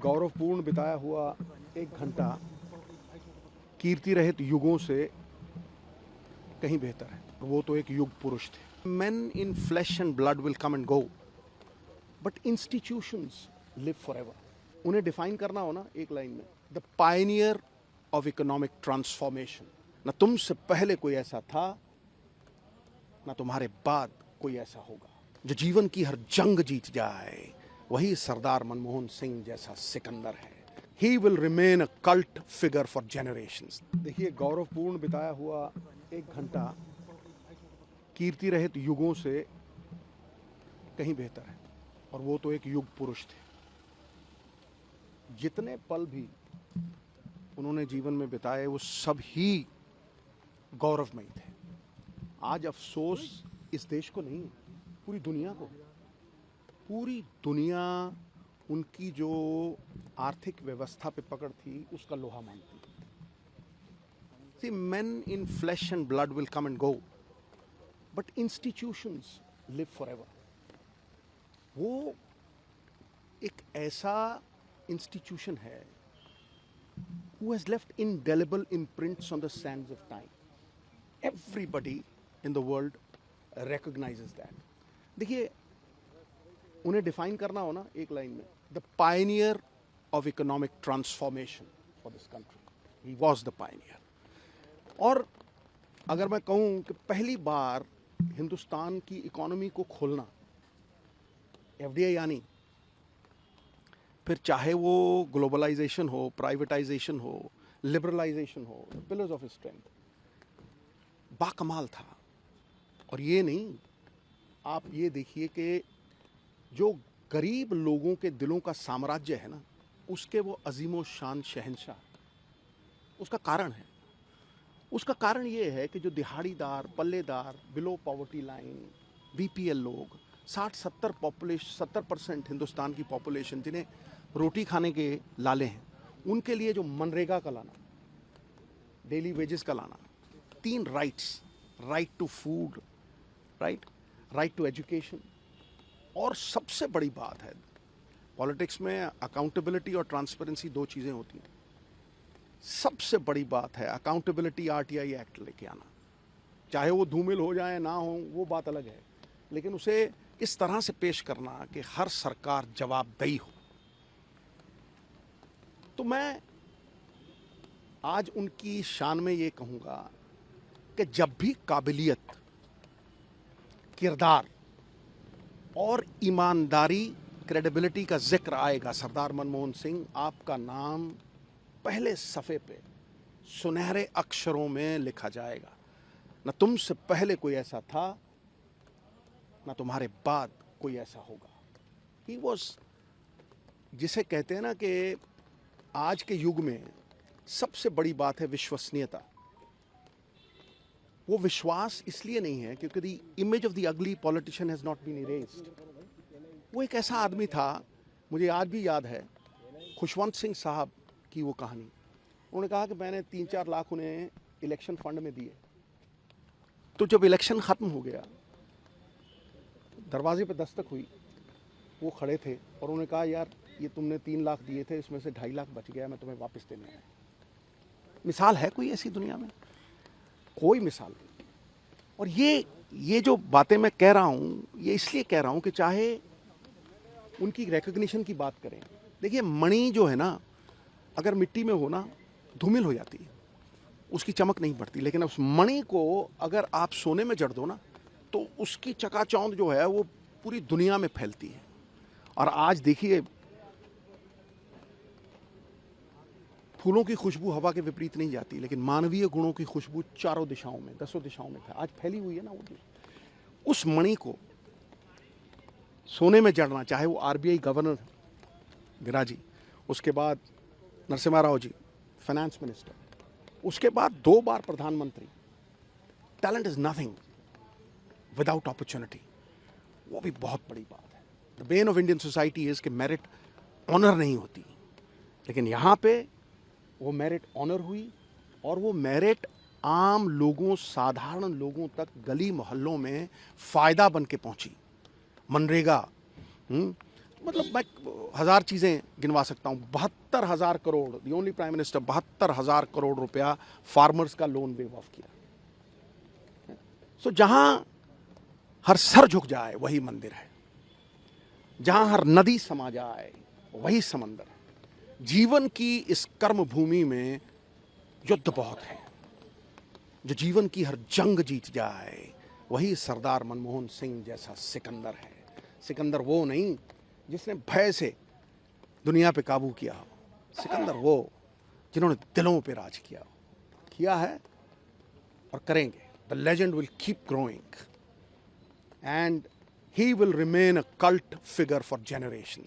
गौरवपूर्ण बिताया हुआ एक घंटा कीर्ति रहित युगों से कहीं बेहतर है। वो तो एक युग पुरुष थे। Men in flesh and blood will come and go, but institutions live forever. उन्हें डिफाइन करना हो ना एक लाइन में, the Pioneer of economic transformation. न तुमसे पहले कोई ऐसा था, न तुम्हारे बाद कोई ऐसा होगा। जो जीवन की हर जंग जीत जाए, वही सरदार मनमोहन सिंह जैसा सिकंदर है। He will remain a cult figure for generations. देखिए, गौरवपूर्ण बिताया हुआ एक घंटा कीर्ति रहित युगों से कहीं बेहतर है, और वो तो एक युग पुरुष थे। जितने पल भी उन्होंने जीवन में बिताए, वो सब ही गौरवमयी थे। आज अफसोस इस देश को नहीं, पूरी दुनिया को। पूरी दुनिया उनकी जो आर्थिक व्यवस्था पे पकड़ थी, उसका लोहा मानती। See, men in flesh and blood will come and go, but institutions live forever. वो एक ऐसा इंस्टीट्यूशन है who has left indelible imprints on the sands of time. Everybody in the world recognizes that. देखिए, उन्हें define करना हो ना एक लाइन में, the Pioneer of economic transformation for this country. He was the Pioneer. और अगर मैं कहूँ कि पहली बार हिंदुस्तान की इकोनॉमी को खोलना, एफडीआई यानी, फिर चाहे वो ग्लोबलाइजेशन हो, प्राइवेटाइजेशन हो, लिबरलाइजेशन हो, पिलर्स ऑफ स्ट्रेंथ, बाकमाल था। और ये नहीं, आप ये देखिए कि जो गरीब लोगों के दिलों का साम्राज्य है ना, उसके वो अजीमो शान शहंशाह, उसका कारण है। उसका कारण ये है कि जो दिहाड़ीदार, पल्लेदार, बिलो पॉवर्टी लाइन, बीपीएल लोग, 60-70% हिंदुस्तान की पॉपुलेशन जिन्हें रोटी खाने के लाले हैं, उनके लिए जो मनरेगा का लाना, डेली वेजेस का लाना, 3 rights, right to food, right to education, और सबसे बड़ी बात है, पॉलिटिक्स में अकाउंटेबिलिटी और ट्रांसपेरेंसी 2 चीज़ें होती हैं। सबसे बड़ी बात है अकाउंटेबिलिटी, आरटीआई एक्ट लेके आना। चाहे वो धूमिल हो जाए ना हो, वो बात अलग है, लेकिन उसे इस तरह से पेश करना कि हर सरकार जवाबदेही हो। तो मैं आज उनकी शान में ये कहूँगा कि जब भी काबिलियत, किरदार और ईमानदारी, क्रेडिबिलिटी का जिक्र आएगा, सरदार मनमोहन सिंह, आपका नाम पहले सफ़े पे सुनहरे अक्षरों में लिखा जाएगा। न तुमसे पहले कोई ऐसा था, न तुम्हारे बाद कोई ऐसा होगा। ही वॉज, जिसे कहते हैं ना कि आज के युग में सबसे बड़ी बात है विश्वसनीयता। वो विश्वास इसलिए नहीं है क्योंकि the image of the ugly politician has not been erased. वो एक ऐसा आदमी था, मुझे आज भी याद है खुशवंत सिंह साहब की वो कहानी। उन्होंने कहा कि मैंने 3-4 लाख उन्हें इलेक्शन फंड में दिए। तो जब इलेक्शन ख़त्म हो गया, दरवाजे पे दस्तक हुई, वो खड़े थे और उन्होंने कहा, यार ये तुमने 3 लाख दिए थे, इसमें से 2.5 लाख बच गया, मैं तुम्हें वापस देने आया। मिसाल है कोई ऐसी दुनिया में? कोई मिसाल नहीं। और ये जो बातें मैं कह रहा हूँ, ये इसलिए कह रहा हूँ कि चाहे उनकी रिकग्निशन की बात करें, देखिए मणि जो है ना, अगर मिट्टी में हो ना, धूमिल हो जाती है, उसकी चमक नहीं बढ़ती। लेकिन उस मणि को अगर आप सोने में जड़ दो ना, तो उसकी चकाचौंध जो है वो पूरी दुनिया में फैलती है। और आज देखिए, फूलों की खुशबू हवा के विपरीत नहीं जाती, लेकिन मानवीय गुणों की खुशबू चारों दिशाओं में, 10 दिशाओं में आज फैली हुई है ना। उस मणि को सोने में जड़ना, चाहे वो आरबीआई गवर्नर गिराजी, उसके बाद नरसिम्हा राव जी फाइनेंस मिनिस्टर, उसके बाद 2 बार प्रधानमंत्री। Talent is nothing without opportunity, वो भी बहुत बड़ी बात है। The Ben of Indian society is कि मेरिट ऑनर नहीं होती, लेकिन यहाँ पे वो मेरिट ऑनर हुई, और वो मेरिट आम लोगों, साधारण लोगों तक गली मोहल्लों में फ़ायदा बन के पहुँची। मनरेगा, मतलब मैं हजार चीज़ें गिनवा सकता हूँ। 72,000 crore, the only prime minister 72,000 crore रुपया फार्मर्स का लोन वेव ऑफ किया। सो जहां हर सर झुक जाए वही मंदिर है, जहां हर नदी समा जाए वही समंदर है। जीवन की इस कर्म भूमि में युद्ध बहुत है। जो जीवन की हर जंग जीत जाए वही सरदार मनमोहन सिंह जैसा सिकंदर है। सिकंदर वो नहीं जिसने भय से दुनिया पे काबू किया हो, सिकंदर वो जिन्होंने दिलों पे राज किया है और करेंगे। The legend will keep growing and he will remain a cult figure for generations.